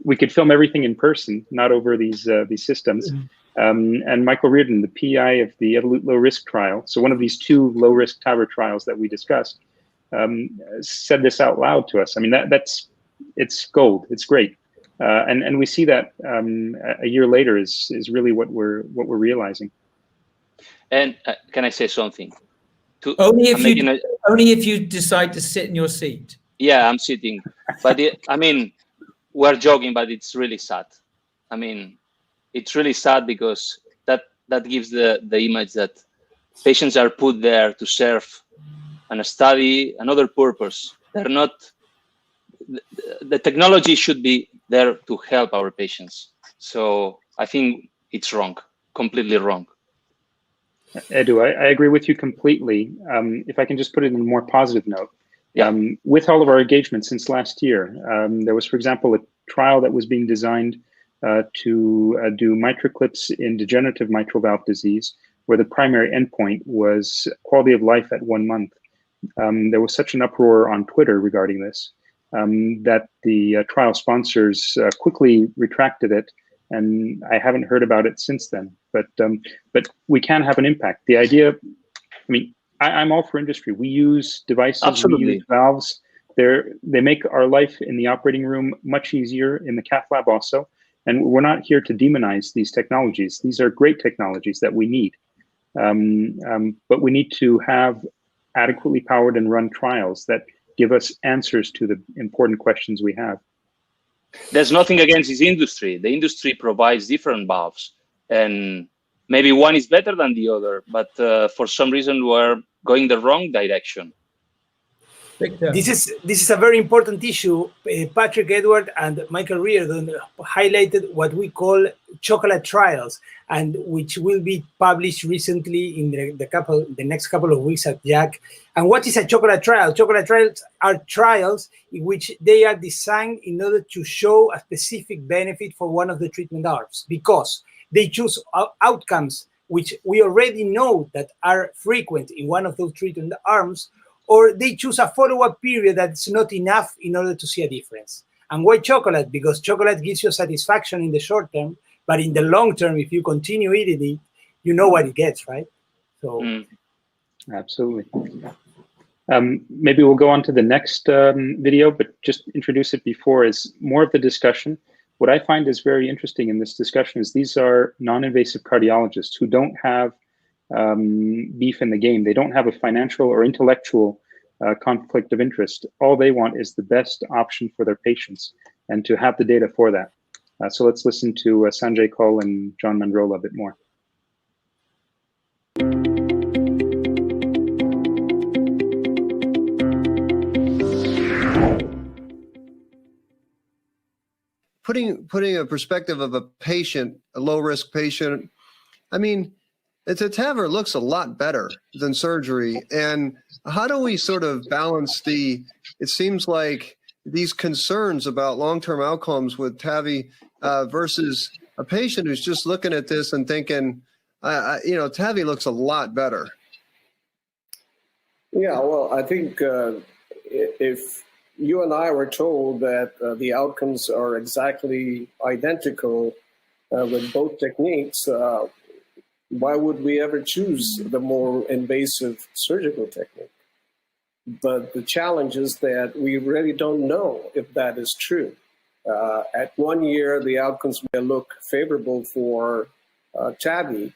we could film everything in person, not over these systems. And Michael Reardon, the PI of the Evolute low risk trial, so one of these 2 low risk TAVR trials that we discussed, said this out loud to us. I mean, it's gold. It's great. And we see that a year later is really what we're realizing. And can I say something? Only if you decide to sit in your seat. Yeah, I'm sitting. But I mean, we're joking, but it's really sad. I mean, it's really sad because that gives the image that patients are put there to serve and study another purpose. They're not. The technology should be there to help our patients. So I think it's wrong, completely wrong. Edu, I agree with you completely. If I can just put it in a more positive note. Yeah. With all of our engagement since last year, there was, for example, a trial that was being designed to do MitraClips in degenerative mitral valve disease, where the primary endpoint was quality of life at 1 month. There was such an uproar on Twitter regarding this that the trial sponsors quickly retracted it, and I haven't heard about it since then. But we can have an impact. The idea, I mean, I'm all for industry. We use devices, Absolutely. we use valves. They make our life in the operating room much easier, in the cath lab also. And we're not here to demonize these technologies. These are great technologies that we need. But we need to have adequately powered and run trials that give us answers to the important questions we have. There's nothing against this industry. The industry provides different valves, and maybe one is better than the other, but for some reason we're going the wrong direction. Victor. This is a very important issue. Patrick Edward and Michael Reardon highlighted what we call chocolate trials, and which will be published recently in the next couple of weeks at JAC. And what is a chocolate trial? Chocolate trials are trials in which they are designed in order to show a specific benefit for one of the treatment arms, because they choose outcomes which we already know that are frequent in one of those treatment arms, or they choose a follow-up period that's not enough in order to see a difference. And why chocolate? Because chocolate gives you satisfaction in the short term, but in the long term, if you continue eating it, you know what it gets, right? So, Absolutely. Maybe we'll go on to the next video, but just introduce it before is more of the discussion. What I find is very interesting in this discussion is these are non-invasive cardiologists who don't have beef in the game. They don't have a financial or intellectual conflict of interest. All they want is the best option for their patients and to have the data for that. So let's listen to Sanjay Kaul and John Mandrola a bit more. Putting a perspective of a patient, a low-risk patient, I mean, the TAVR looks a lot better than surgery. And how do we sort of balance it seems like these concerns about long-term outcomes with TAVI versus a patient who's just looking at this and thinking, TAVI looks a lot better. Yeah, well, I think if you and I were told that the outcomes are exactly identical with both techniques, why would we ever choose the more invasive surgical technique? But the challenge is that we really don't know if that is true. At 1 year, the outcomes may look favorable for TAVI,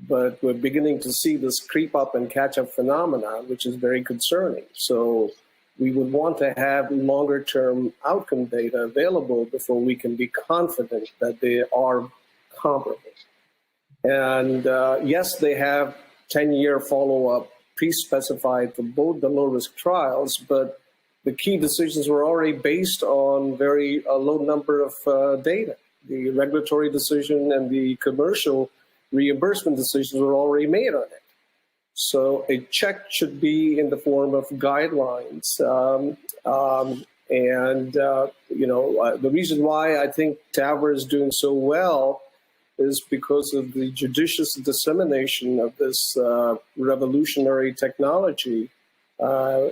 but we're beginning to see this creep up and catch up phenomenon, which is very concerning. So we would want to have longer term outcome data available before we can be confident that they are comparable. And yes, they have 10-year follow-up pre-specified for both the low-risk trials, but the key decisions were already based on very low number of data. The regulatory decision and the commercial reimbursement decisions were already made on it. So a check should be in the form of guidelines. The reason why I think TAVR is doing so well is because of the judicious dissemination of this revolutionary technology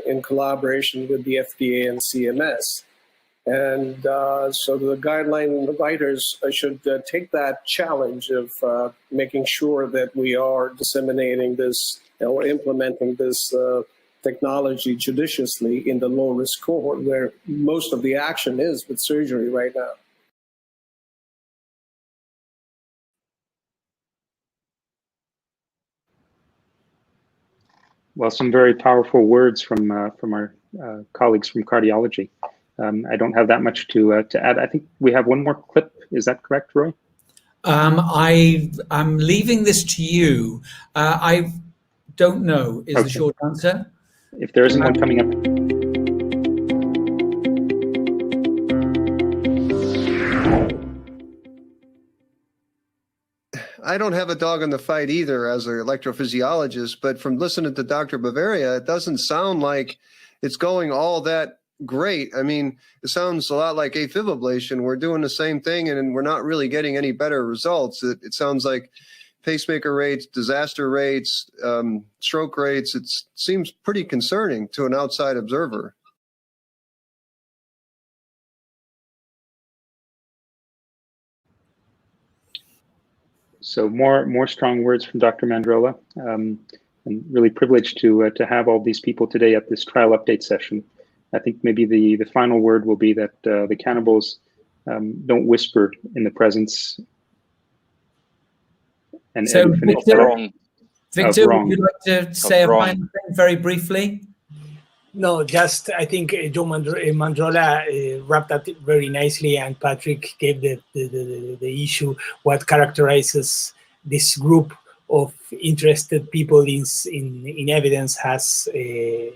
in collaboration with the FDA and CMS. And so the guideline writers should take that challenge of making sure that we are disseminating this or implementing this technology judiciously in the low-risk cohort, where most of the action is with surgery right now. Well, some very powerful words from our colleagues from cardiology. I don't have that much to add. I think we have one more clip. Is that correct, Roy? I'm leaving this to you. I don't know is the short answer. If there isn't one coming up. I don't have a dog in the fight either as an electrophysiologist, but from listening to Dr. Bavaria, it doesn't sound like it's going all that great. I mean, it sounds a lot like AFib ablation. We're doing the same thing and we're not really getting any better results. It sounds like pacemaker rates, disaster rates, stroke rates. It seems pretty concerning to an outside observer. So more strong words from Dr. Mandrola, and really privileged to have all these people today at this trial update session. I think maybe the final word will be that the cannibals don't whisper in the presence. And so Victor, would you like to say a wrong. final thing very briefly? No, just I think Joe Mandrola wrapped up very nicely, and Patrick gave the issue what characterizes this group of interested people in evidence as a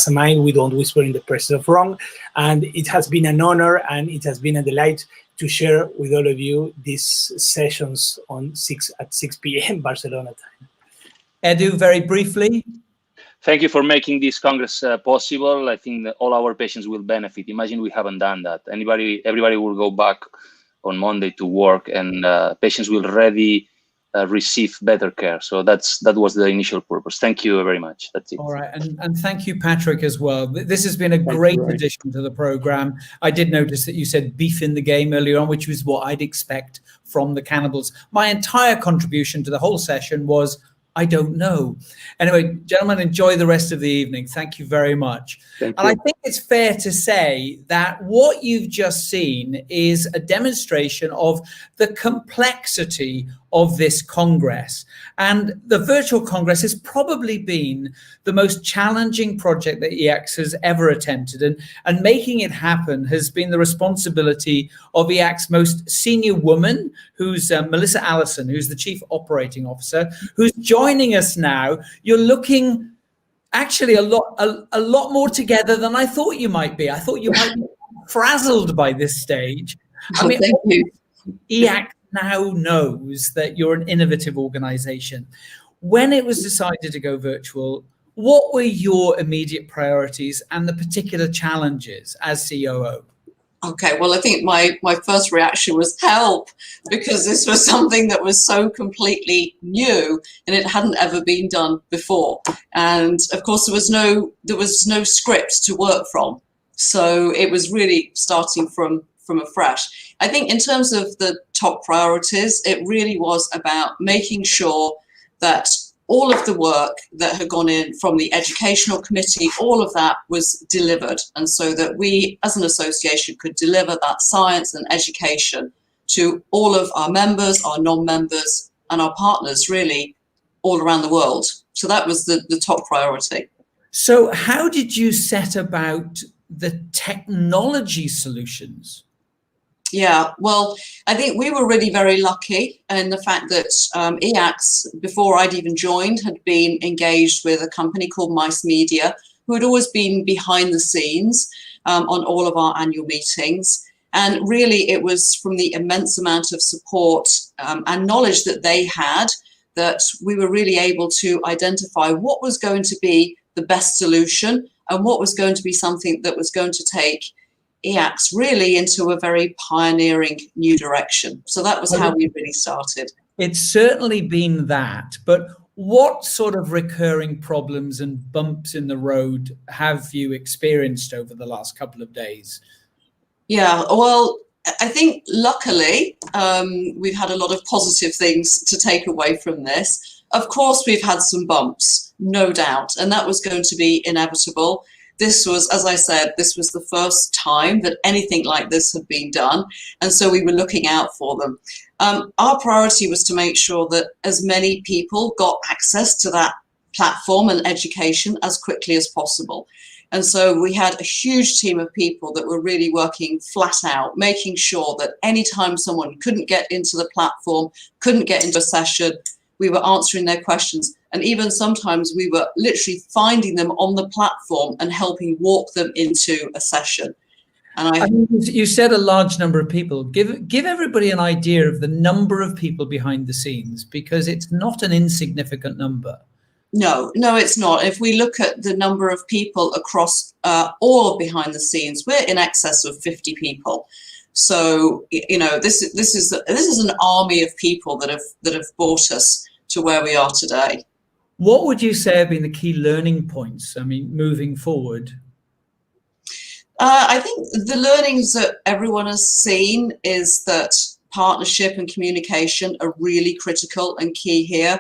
mind. We don't whisper in the presence of wrong, and it has been an honor and it has been a delight to share with all of you these sessions at 6 p.m. Barcelona time. Edu, very briefly. Thank you for making this Congress possible. I think that all our patients will benefit. Imagine we haven't done that. Everybody will go back on Monday to work, and patients will already receive better care. So that was the initial purpose. Thank you very much. That's it. All right, and thank you, Patrick, as well. This has been a great addition to the program. I did notice that you said beef in the game earlier on, which was what I'd expect from the cannibals. My entire contribution to the whole session was, I don't know. Anyway, gentlemen, enjoy the rest of the evening. Thank you very much. And I think it's fair to say that what you've just seen is a demonstration of the complexity of this Congress. And the virtual Congress has probably been the most challenging project that EACTS has ever attempted. And making it happen has been the responsibility of EACTS' most senior woman, who's Melissa Allison, who's the Chief Operating Officer, who's joining us now. You're looking actually a lot more together than I thought you might be. I thought you might be frazzled by this stage. I mean, thank you. EACTS now knows that you're an innovative organization. When it was decided to go virtual, what were your immediate priorities and the particular challenges as COO? Okay, well, I think my first reaction was help, because this was something that was so completely new and it hadn't ever been done before. And of course, there was no script to work from. So it was really starting from afresh. I think in terms of the top priorities, it really was about making sure that all of the work that had gone in from the educational committee, all of that was delivered. And so that we as an association could deliver that science and education to all of our members, our non-members, and our partners really all around the world. So that was the top priority. So how did you set about the technology solutions? Yeah, well, I think we were really very lucky in the fact that EACTS, before I'd even joined, had been engaged with a company called Mice Media, who had always been behind the scenes on all of our annual meetings. And really, it was from the immense amount of support and knowledge that they had that we were really able to identify what was going to be the best solution and what was going to be something that was going to take EACTS really into a very pioneering new direction. So that was how we really started. It's certainly been that, but what sort of recurring problems and bumps in the road have you experienced over the last couple of days? Yeah, well, I think luckily we've had a lot of positive things to take away from this. Of course, we've had some bumps, no doubt, and that was going to be inevitable. This was, as I said, this was the first time that anything like this had been done. And so we were looking out for them. Our priority was to make sure that as many people got access to that platform and education as quickly as possible. And so we had a huge team of people that were really working flat out, making sure that anytime someone couldn't get into the platform, couldn't get into a session, we were answering their questions. And even sometimes we were literally finding them on the platform and helping walk them into a session. And I mean, you said a large number of people. Give everybody an idea of the number of people behind the scenes, because it's not an insignificant number. No, it's not. If we look at the number of people across all behind the scenes, we're in excess of 50 people. So, you know, this is an army of people that have brought us to where we are today. What would you say have been the key learning points? I mean, moving forward. I think the learnings that everyone has seen is that partnership and communication are really critical and key here.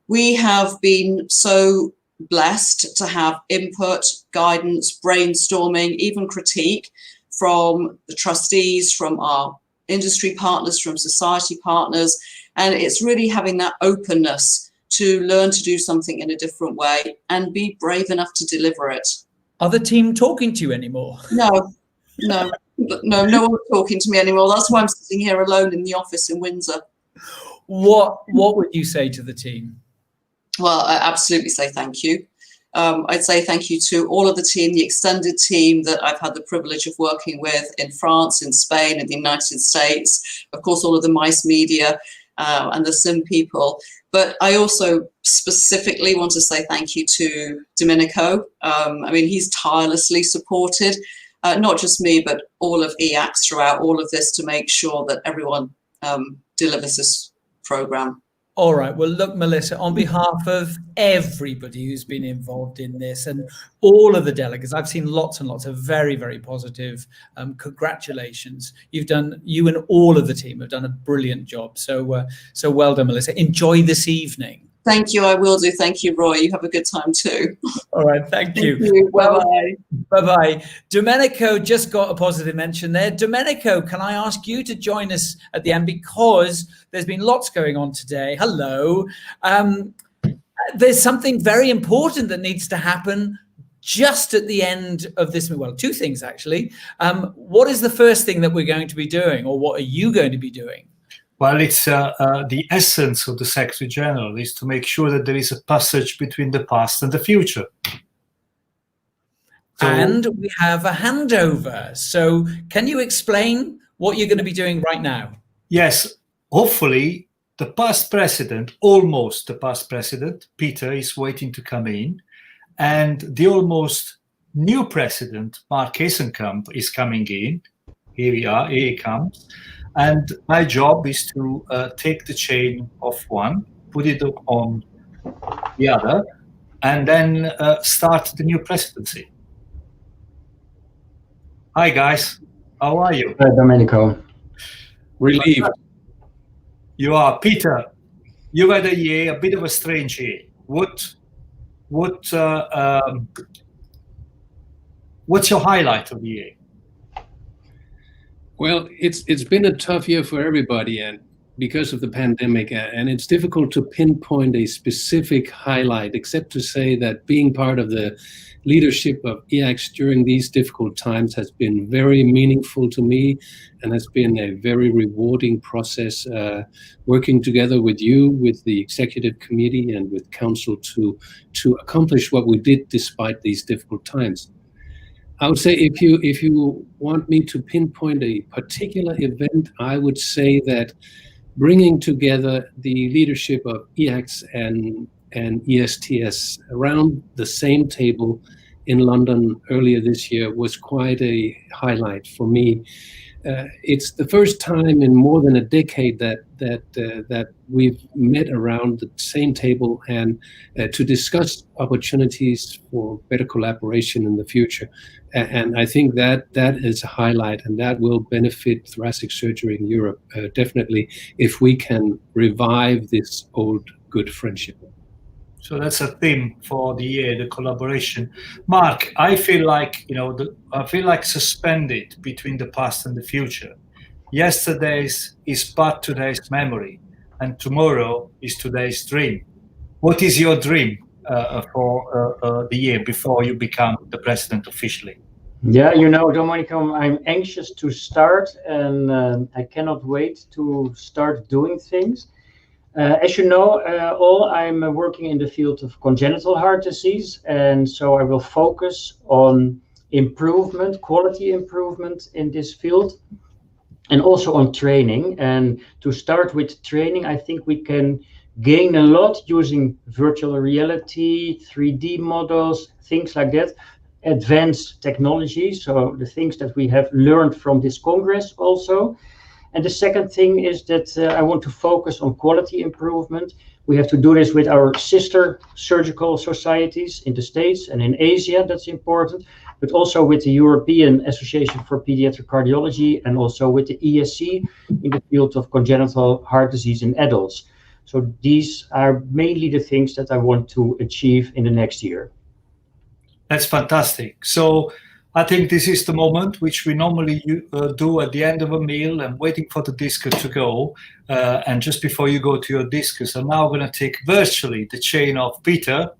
We have been so blessed to have input, guidance, brainstorming, even critique from the trustees, from our industry partners, from society partners. And it's really having that openness to learn to do something in a different way and be brave enough to deliver it. Are the team talking to you anymore? No one's talking to me anymore. That's why I'm sitting here alone in the office in Windsor. What would you say to the team? Well, I absolutely say thank you. I'd say thank you to all of the team, the extended team that I've had the privilege of working with in France, in Spain, in the United States, of course, all of the MICE media and the SIM people. But I also specifically want to say thank you to Domenico. I mean, he's tirelessly supported, not just me, but all of EACTS throughout all of this to make sure that everyone delivers this program. All right. Well, look, Melissa, on behalf of everybody who's been involved in this and all of the delegates, I've seen lots and lots of very, very positive congratulations. You and all of the team have done a brilliant job. So well done, Melissa. Enjoy this evening. Thank you. I will do. Thank you, Roy. You have a good time too. All right. Thank you. Bye-bye. Bye-bye. Domenico just got a positive mention there. Domenico, can I ask you to join us at the end, because there's been lots going on today. Hello. There's something very important that needs to happen just at the end of this. Well, two things, actually. What is the first thing that we're going to be doing, or what are you going to be doing? Well, it's the essence of the Secretary General is to make sure that there is a passage between the past and the future. So, and we have a handover. So can you explain what you're going to be doing right now? Yes, hopefully the past president, almost the past president, Peter, is waiting to come in. And the almost new president, Mark Hasenkamp, is coming in. Here we are, here he comes. And my job is to take the chain of one, put it on the other, and then start the new presidency. Hi, guys. How are you? Hi, Domenico. Relieved. You are. Peter, you had a year, a bit of a strange year. What's your highlight of the year? Well, it's been a tough year for everybody, and because of the pandemic, and it's difficult to pinpoint a specific highlight, except to say that being part of the leadership of EACTS during these difficult times has been very meaningful to me, and has been a very rewarding process, working together with you, with the executive committee, and with council to accomplish what we did despite these difficult times. I would say if you want me to pinpoint a particular event, I would say that bringing together the leadership of EACTS and ESTS around the same table in London earlier this year was quite a highlight for me. It's the first time in more than a decade that we've met around the same table and to discuss opportunities for better collaboration in the future. And I think that is a highlight, and that will benefit thoracic surgery in Europe definitely if we can revive this old good friendship. So that's a theme for the year, the collaboration. Mark, I feel like, I feel like suspended between the past and the future. Yesterday's is but today's memory, and tomorrow is today's dream. What is your dream? for the year before you become the president officially? Yeah, you know, Domenico, I'm anxious to start, and I cannot wait to start doing things. As you know, I'm working in the field of congenital heart disease, and so I will focus on improvement, quality improvement in this field, and also on training. And to start with training, I think we can gain a lot using virtual reality, 3D models, things like that, advanced technology, so the things that we have learned from this Congress also. And the second thing is that I want to focus on quality improvement. We have to do this with our sister surgical societies in the States and in Asia, that's important, but also with the European Association for Pediatric Cardiology and also with the ESC in the field of congenital heart disease in adults. So these are mainly the things that I want to achieve in the next year. That's fantastic. So I think this is the moment which we normally do at the end of a meal and waiting for the discus to go. And just before you go to your discus, I'm now going to take virtually the chain of Peter,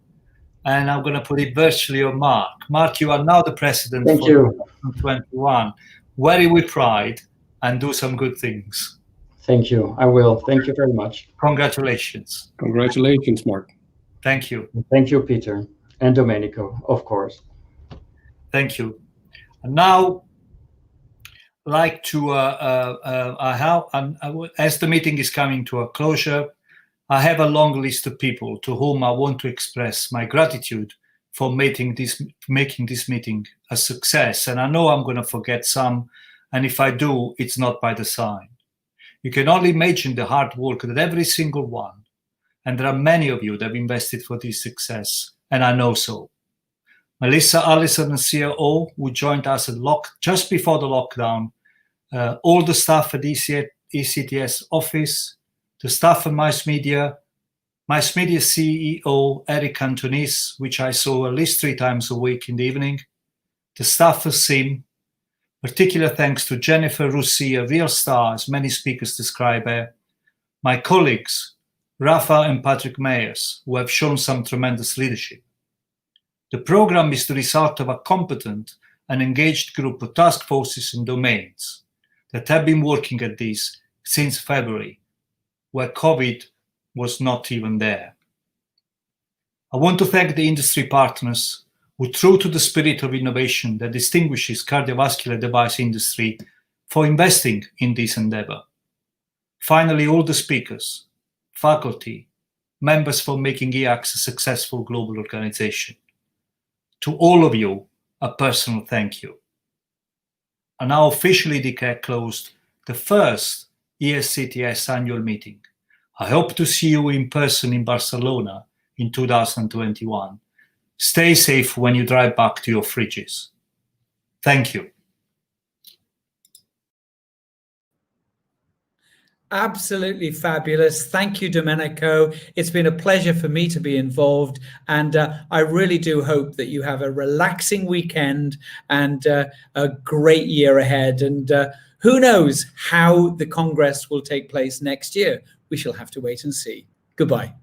and I'm going to put it virtually on Mark. Mark, you are now the president for 2021. Wear it with pride and do some good things. Thank you. I will. Thank you very much. Congratulations. Congratulations, Mark. Thank you. Thank you, Peter. And Domenico, of course. Thank you. And now, like to, as the meeting is coming to a closure, I have a long list of people to whom I want to express my gratitude for making this meeting a success. And I know I'm going to forget some, and if I do, it's not by design. You can only imagine the hard work that every single one, and there are many of you that have invested for this success, and I know so. Melissa, Allison, and COO, who joined us at just before the lockdown, all the staff at ECTS office, the staff at Mice Media CEO, Eric Antonis, which I saw at least 3 times a week in the evening, the staff of SIM, particular thanks to Jennifer Russi, a real star, as many speakers describe her, my colleagues, Rafa and Patrick Meyers, who have shown some tremendous leadership. The program is the result of a competent and engaged group of task forces and domains that have been working at this since February, where COVID was not even there. I want to thank the industry partners who, true to the spirit of innovation that distinguishes cardiovascular device industry, for investing in this endeavor. Finally, all the speakers, faculty, members for making EACTS a successful global organization. To all of you, a personal thank you. I now officially declare closed the first EACTS annual meeting. I hope to see you in person in Barcelona in 2021. Stay safe when you drive back to your fridges. Thank you. Absolutely fabulous. Thank you, Domenico. It's been a pleasure for me to be involved, and I really do hope that you have a relaxing weekend and a great year ahead. And who knows how the Congress will take place next year? We shall have to wait and see. Goodbye.